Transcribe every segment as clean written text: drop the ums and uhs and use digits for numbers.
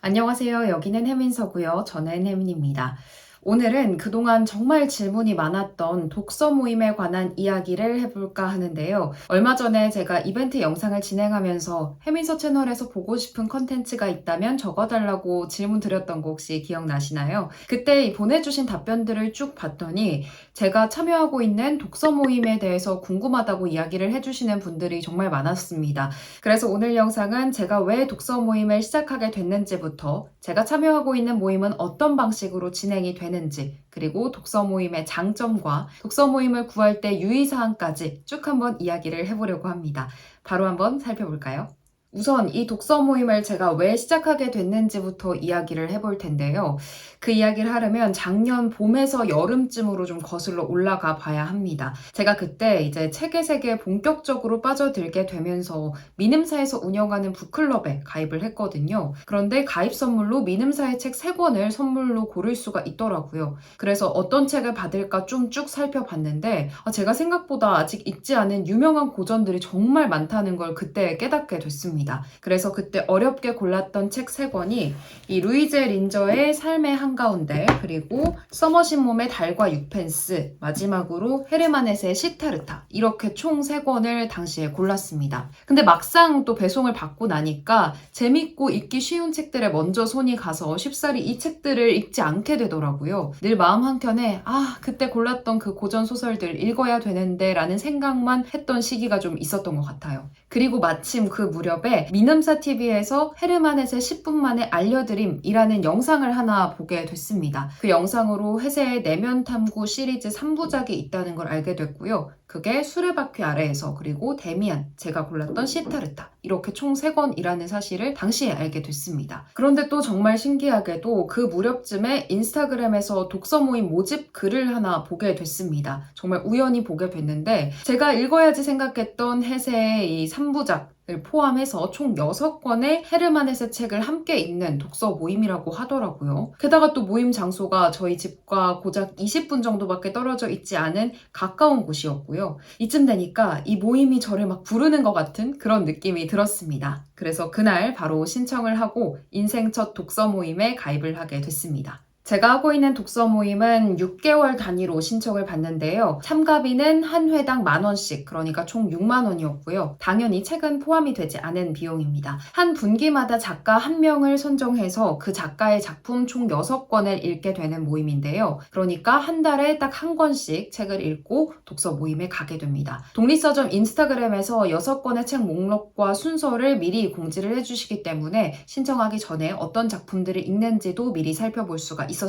안녕하세요. 여기는 해민서고요. 저는 혜민입니다. 오늘은 그동안 정말 질문이 많았던 독서 모임에 관한 이야기를 해볼까 하는데요. 얼마 전에 제가 이벤트 영상을 진행하면서 해민서 채널에서 보고 싶은 컨텐츠가 있다면 적어달라고 질문 드렸던 거 혹시 기억나시나요? 그때 보내주신 답변들을 쭉 봤더니 제가 참여하고 있는 독서 모임에 대해서 궁금하다고 이야기를 해주시는 분들이 정말 많았습니다. 그래서 오늘 영상은 제가 왜 독서 모임을 시작하게 됐는지부터 제가 참여하고 있는 모임은 어떤 방식으로 진행이 되는지, 그리고 독서 모임의 장점과 독서 모임을 구할 때 유의사항까지 쭉 한번 이야기를 해보려고 합니다. 바로 한번 살펴볼까요? 우선 이 독서 모임을 제가 왜 시작하게 됐는지부터 이야기를 해볼 텐데요. 그 이야기를 하려면 작년 봄에서 여름쯤으로 좀 거슬러 올라가 봐야 합니다. 제가 그때 이제 책의 세계에 본격적으로 빠져들게 되면서 미ንም사에서 운영하는 북클럽에 가입을 했거든요. 그런데 가입 선물로 미ንም사의 책 3권을 선물로 고를 수가 있더라고요. 그래서 어떤 책을 받을까 좀 쭉 살펴봤는데 제가 생각보다 아직 읽지 않은 유명한 고전들이 정말 많다는 걸 그때 깨닫게 됐습니다. 그래서 그때 어렵게 골랐던 책 3권이 이 루이제 린저의 삶의 한가운데, 그리고 서머신 몸의 달과 육펜스, 마지막으로 헤르만헤세의 시타르타, 이렇게 총 3권을 당시에 골랐습니다. 근데 막상 또 배송을 받고 나니까 재밌고 읽기 쉬운 책들에 먼저 손이 가서 쉽사리 이 책들을 읽지 않게 되더라고요. 늘 마음 한켠에 그때 골랐던 그 고전 소설들 읽어야 되는데 라는 생각만 했던 시기가 좀 있었던 것 같아요. 그리고 마침 그 무렵에 미넘사TV에서 헤르만 헤세 10분 만에 알려드림이라는 영상을 하나 보게 됐습니다. 그 영상으로 헤세의 내면 탐구 시리즈 3부작이 있다는 걸 알게 됐고요. 그게 수레바퀴 아래에서, 그리고 데미안, 제가 골랐던 시타르타, 이렇게 총 3권이라는 사실을 당시에 알게 됐습니다. 그런데 또 정말 신기하게도 그 무렵쯤에 인스타그램에서 독서 모임 모집 글을 하나 보게 됐습니다. 정말 우연히 보게 됐는데 제가 읽어야지 생각했던 헤세의 이 3부작 을 포함해서 총 6권의 헤르만 헤세 책을 함께 읽는 독서 모임이라고 하더라고요. 게다가 또 모임 장소가 저희 집과 고작 20분 정도밖에 떨어져 있지 않은 가까운 곳이었고요. 이쯤 되니까 이 모임이 저를 막 부르는 것 같은 그런 느낌이 들었습니다. 그래서 그날 바로 신청을 하고 인생 첫 독서 모임에 가입을 하게 됐습니다. 제가 하고 있는 독서 모임은 6개월 단위로 신청을 받는데요. 참가비는 한 회당 10,000원씩, 그러니까 총 60,000원이었고요. 당연히 책은 포함이 되지 않은 비용입니다. 한 분기마다 작가 1명을 선정해서 그 작가의 작품 총 6권을 읽게 되는 모임인데요. 그러니까 한 달에 딱 한 권씩 책을 읽고 독서 모임에 가게 됩니다. 독립서점 인스타그램에서 6권의 책 목록과 순서를 미리 공지를 해주시기 때문에 신청하기 전에 어떤 작품들을 읽는지도 미리 살펴볼 수가 있었습니다.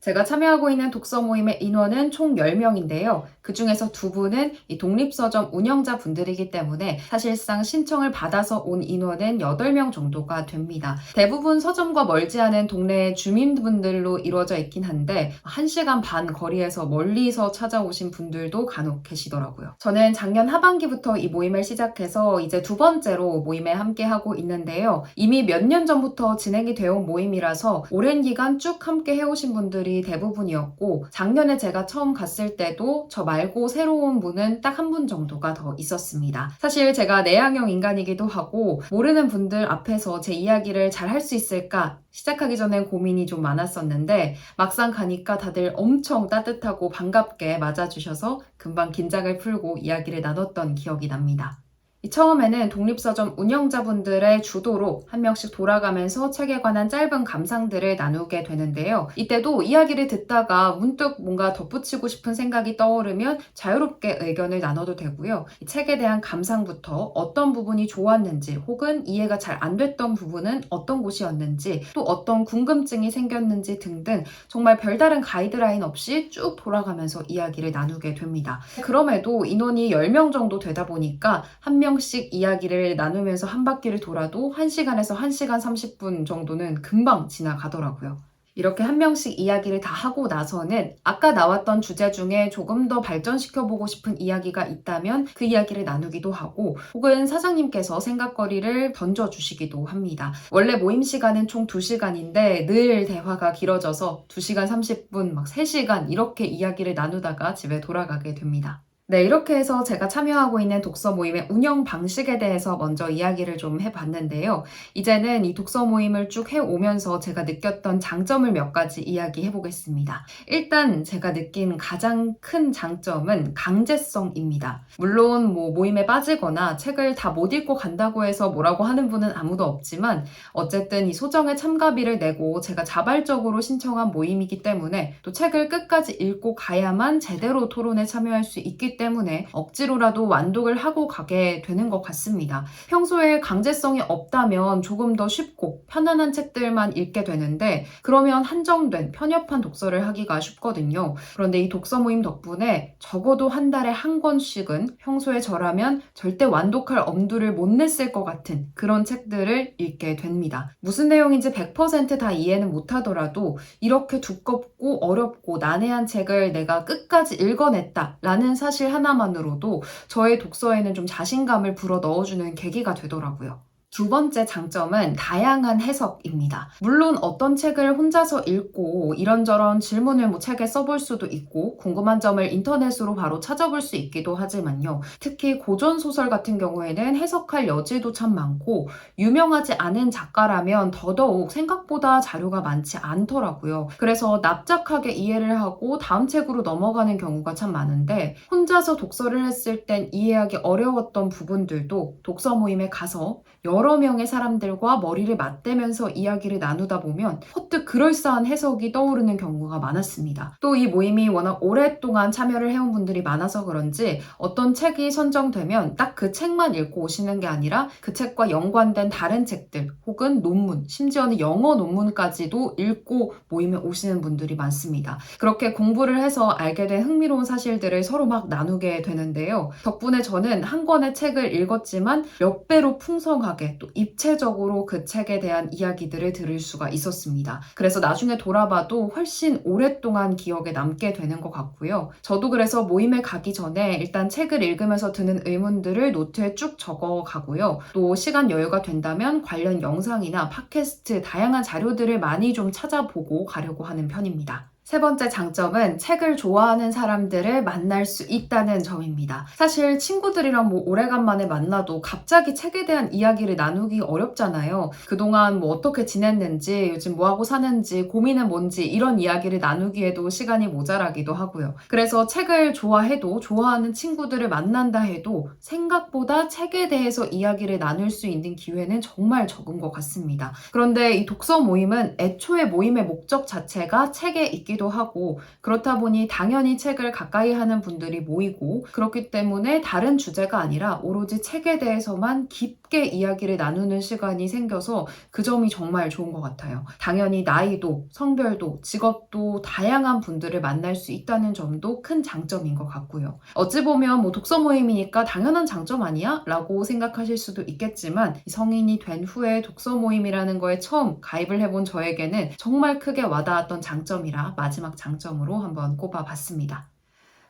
제가 참여하고 있는 독서 모임의 인원은 총 10명인데요. 그 중에서 2분은 이 독립서점 운영자 분들이기 때문에 사실상 신청을 받아서 온 인원은 8명 정도가 됩니다. 대부분 서점과 멀지 않은 동네 주민분들로 이루어져 있긴 한데 1시간 반 거리에서 멀리서 찾아오신 분들도 간혹 계시더라고요. 저는 작년 하반기부터 이 모임을 시작해서 이제 2번째로 모임에 함께하고 있는데요. 이미 몇 년 전부터 진행이 되어 온 모임이라서 오랜 기간 쭉 함께 해오신 분들이 대부분이었고, 작년에 제가 처음 갔을 때도 저 말고 새로운 분은 딱 한 분 정도가 더 있었습니다. 사실 제가 내향형 인간이기도 하고 모르는 분들 앞에서 제 이야기를 잘 할 수 있을까 시작하기 전엔 고민이 좀 많았었는데 막상 가니까 다들 엄청 따뜻하고 반갑게 맞아주셔서 금방 긴장을 풀고 이야기를 나눴던 기억이 납니다. 처음에는 독립서점 운영자분들의 주도로 한 명씩 돌아가면서 책에 관한 짧은 감상들을 나누게 되는데요. 이때도 이야기를 듣다가 문득 뭔가 덧붙이고 싶은 생각이 떠오르면 자유롭게 의견을 나눠도 되고요. 이 책에 대한 감상부터 어떤 부분이 좋았는지, 혹은 이해가 잘 안 됐던 부분은 어떤 곳이었는지, 또 어떤 궁금증이 생겼는지 등등 정말 별다른 가이드라인 없이 쭉 돌아가면서 이야기를 나누게 됩니다. 그럼에도 인원이 10명 정도 되다 보니까 한 명씩 이야기를 나누면서 한 바퀴를 돌아도 1시간에서 1시간 30분 정도는 금방 지나가더라고요. 이렇게 한 명씩 이야기를 다 하고 나서는 아까 나왔던 주제 중에 조금 더 발전시켜보고 싶은 이야기가 있다면 그 이야기를 나누기도 하고, 혹은 사장님께서 생각거리를 던져주시기도 합니다. 원래 모임 시간은 총 2시간인데 늘 대화가 길어져서 2시간 30분, 막 3시간 이렇게 이야기를 나누다가 집에 돌아가게 됩니다. 네, 이렇게 해서 제가 참여하고 있는 독서 모임의 운영 방식에 대해서 먼저 이야기를 좀 해봤는데요. 이제는 이 독서 모임을 쭉 해오면서 제가 느꼈던 장점을 몇 가지 이야기해 보겠습니다. 일단 제가 느낀 가장 큰 장점은 강제성입니다. 물론 뭐 모임에 빠지거나 책을 다 못 읽고 간다고 해서 뭐라고 하는 분은 아무도 없지만 어쨌든 이 소정의 참가비를 내고 제가 자발적으로 신청한 모임이기 때문에 또 책을 끝까지 읽고 가야만 제대로 토론에 참여할 수 있기 때문에 억지로라도 완독을 하고 가게 되는 것 같습니다. 평소에 강제성이 없다면 조금 더 쉽고 편안한 책들만 읽게 되는데 그러면 한정된 편협한 독서를 하기가 쉽거든요. 그런데 이 독서 모임 덕분에 적어도 한 달에 한 권씩은 평소에 저라면 절대 완독할 엄두를 못 냈을 것 같은 그런 책들을 읽게 됩니다. 무슨 내용인지 100%다 이해는 못하더라도 이렇게 두껍고 어렵고 난해한 책을 내가 끝까지 읽어냈다라는 사실 하나만으로도 저의 독서에는 좀 자신감을 불어 넣어주는 계기가 되더라고요. 두 번째 장점은 다양한 해석입니다. 물론 어떤 책을 혼자서 읽고 이런저런 질문을 뭐 책에 써볼 수도 있고 궁금한 점을 인터넷으로 바로 찾아볼 수 있기도 하지만요. 특히 고전소설 같은 경우에는 해석할 여지도 참 많고 유명하지 않은 작가라면 더더욱 생각보다 자료가 많지 않더라고요. 그래서 납작하게 이해를 하고 다음 책으로 넘어가는 경우가 참 많은데 혼자서 독서를 했을 땐 이해하기 어려웠던 부분들도 독서 모임에 가서 여러 명의 사람들과 머리를 맞대면서 이야기를 나누다 보면 퍼뜩 그럴싸한 해석이 떠오르는 경우가 많았습니다. 또 이 모임이 워낙 오랫동안 참여를 해온 분들이 많아서 그런지 어떤 책이 선정되면 딱 그 책만 읽고 오시는 게 아니라 그 책과 연관된 다른 책들 혹은 논문, 심지어는 영어 논문까지도 읽고 모임에 오시는 분들이 많습니다. 그렇게 공부를 해서 알게 된 흥미로운 사실들을 서로 막 나누게 되는데요. 덕분에 저는 한 권의 책을 읽었지만 몇 배로 풍성하게 또 입체적으로 그 책에 대한 이야기들을 들을 수가 있었습니다. 그래서 나중에 돌아봐도 훨씬 오랫동안 기억에 남게 되는 것 같고요. 저도 그래서 모임에 가기 전에 일단 책을 읽으면서 드는 의문들을 노트에 쭉 적어 가고요. 또 시간 여유가 된다면 관련 영상이나 팟캐스트 다양한 자료들을 많이 좀 찾아보고 가려고 하는 편입니다. 세 번째 장점은 책을 좋아하는 사람들을 만날 수 있다는 점입니다. 사실 친구들이랑 뭐 오래간만에 만나도 갑자기 책에 대한 이야기를 나누기 어렵잖아요. 그동안 뭐 어떻게 지냈는지, 요즘 뭐 하고 사는지, 고민은 뭔지 이런 이야기를 나누기에도 시간이 모자라기도 하고요. 그래서 책을 좋아해도 좋아하는 친구들을 만난다 해도 생각보다 책에 대해서 이야기를 나눌 수 있는 기회는 정말 적은 것 같습니다. 그런데 이 독서 모임은 애초에 모임의 목적 자체가 책에 있기 하고 그렇다 보니 당연히 책을 가까이 하는 분들이 모이고 그렇기 때문에 다른 주제가 아니라 오로지 책에 대해서만 깊게 이야기를 나누는 시간이 생겨서 그 점이 정말 좋은 것 같아요. 당연히 나이도 성별도 직업도 다양한 분들을 만날 수 있다는 점도 큰 장점인 것 같고요. 어찌 보면 뭐 독서 모임이니까 당연한 장점 아니야? 라고 생각하실 수도 있겠지만 성인이 된 후에 독서 모임이라는 거에 처음 가입을 해본 저에게는 정말 크게 와닿았던 장점이라 마지막 장점으로 한번 꼽아봤습니다.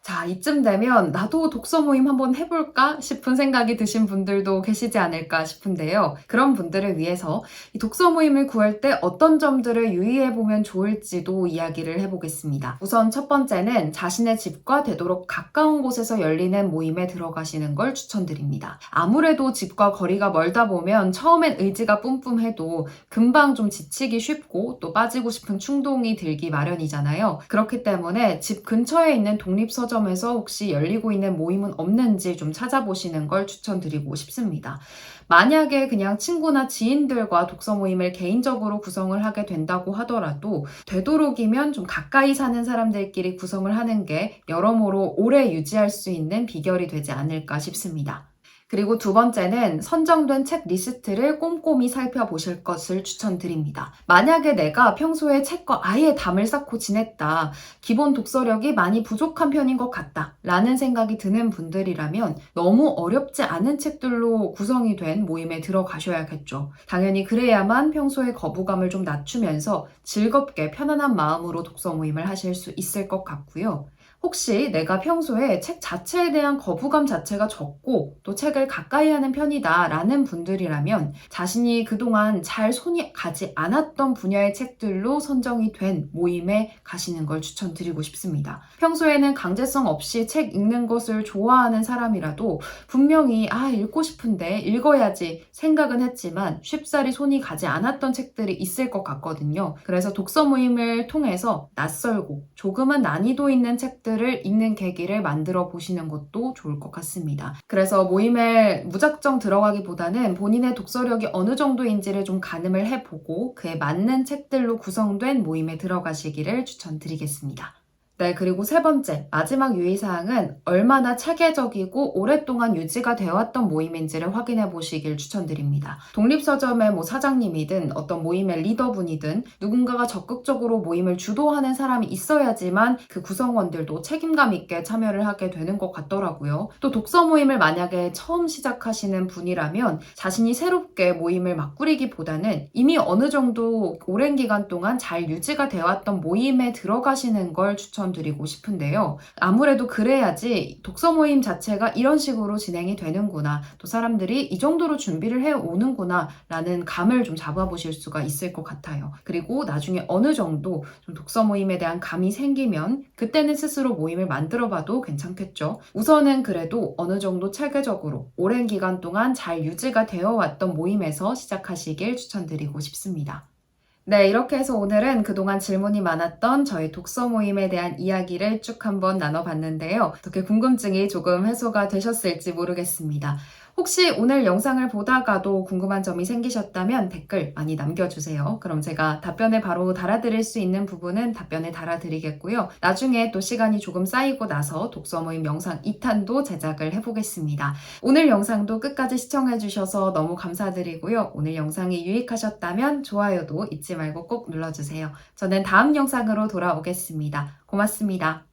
자, 이쯤 되면 나도 독서 모임 한번 해볼까 싶은 생각이 드신 분들도 계시지 않을까 싶은데요. 그런 분들을 위해서 이 독서 모임을 구할 때 어떤 점들을 유의해보면 좋을지도 이야기를 해보겠습니다. 우선 첫 번째는 자신의 집과 되도록 가까운 곳에서 열리는 모임에 들어가시는 걸 추천드립니다. 아무래도 집과 거리가 멀다 보면 처음엔 의지가 뿜뿜해도 금방 좀 지치기 쉽고 또 빠지고 싶은 충동이 들기 마련이잖아요. 그렇기 때문에 집 근처에 있는 독립서점 에서 혹시 열리고 있는 모임은 없는지 좀 찾아보시는 걸 추천드리고 싶습니다. 만약에 그냥 친구나 지인들과 독서 모임을 개인적으로 구성을 하게 된다고 하더라도 되도록이면 좀 가까이 사는 사람들끼리 구성을 하는 게 여러모로 오래 유지할 수 있는 비결이 되지 않을까 싶습니다. 그리고 두 번째는 선정된 책 리스트를 꼼꼼히 살펴보실 것을 추천드립니다. 만약에 내가 평소에 책과 아예 담을 쌓고 지냈다, 기본 독서력이 많이 부족한 편인 것 같다 라는 생각이 드는 분들이라면 너무 어렵지 않은 책들로 구성이 된 모임에 들어가셔야겠죠. 당연히 그래야만 평소에 거부감을 좀 낮추면서 즐겁게 편안한 마음으로 독서 모임을 하실 수 있을 것 같고요. 혹시 내가 평소에 책 자체에 대한 거부감 자체가 적고 또 책을 가까이 하는 편이다 라는 분들이라면 자신이 그동안 잘 손이 가지 않았던 분야의 책들로 선정이 된 모임에 가시는 걸 추천드리고 싶습니다. 평소에는 강제성 없이 책 읽는 것을 좋아하는 사람이라도 분명히 읽고 싶은데 읽어야지 생각은 했지만 쉽사리 손이 가지 않았던 책들이 있을 것 같거든요. 그래서 독서 모임을 통해서 낯설고 조금은 난이도 있는 책들을 읽는 계기를 만들어 보시는 것도 좋을 것 같습니다. 그래서 모임에 무작정 들어가기보다는 본인의 독서력이 어느 정도인지를 좀 가늠을 해보고 그에 맞는 책들로 구성된 모임에 들어가시기를 추천드리겠습니다. 네, 그리고 세 번째, 마지막 유의사항은 얼마나 체계적이고 오랫동안 유지가 되어왔던 모임인지를 확인해 보시길 추천드립니다. 독립서점의 사장님이든 어떤 모임의 리더분이든 누군가가 적극적으로 모임을 주도하는 사람이 있어야지만 그 구성원들도 책임감 있게 참여를 하게 되는 것 같더라고요. 또 독서 모임을 만약에 처음 시작하시는 분이라면 자신이 새롭게 모임을 막 꾸리기보다는 이미 어느 정도 오랜 기간 동안 잘 유지가 되어왔던 모임에 들어가시는 걸 드리고 싶은데요. 아무래도 그래야지 독서 모임 자체가 이런 식으로 진행이 되는구나, 또 사람들이 이 정도로 준비를 해오는구나 라는 감을 좀 잡아보실 수가 있을 것 같아요. 그리고 나중에 어느 정도 좀 독서 모임에 대한 감이 생기면 그때는 스스로 모임을 만들어봐도 괜찮겠죠. 우선은 그래도 어느 정도 체계적으로 오랜 기간 동안 잘 유지가 되어 왔던 모임에서 시작하시길 추천드리고 싶습니다. 네, 이렇게 해서 오늘은 그동안 질문이 많았던 저희 독서 모임에 대한 이야기를 쭉 한번 나눠봤는데요. 어떻게 궁금증이 조금 해소가 되셨을지 모르겠습니다. 혹시 오늘 영상을 보다가도 궁금한 점이 생기셨다면 댓글 많이 남겨주세요. 그럼 제가 답변을 바로 달아드릴 수 있는 부분은 답변을 달아드리겠고요. 나중에 또 시간이 조금 쌓이고 나서 독서 모임 영상 2탄도 제작을 해보겠습니다. 오늘 영상도 끝까지 시청해주셔서 너무 감사드리고요. 오늘 영상이 유익하셨다면 좋아요도 잊지 말고 꼭 눌러주세요. 저는 다음 영상으로 돌아오겠습니다. 고맙습니다.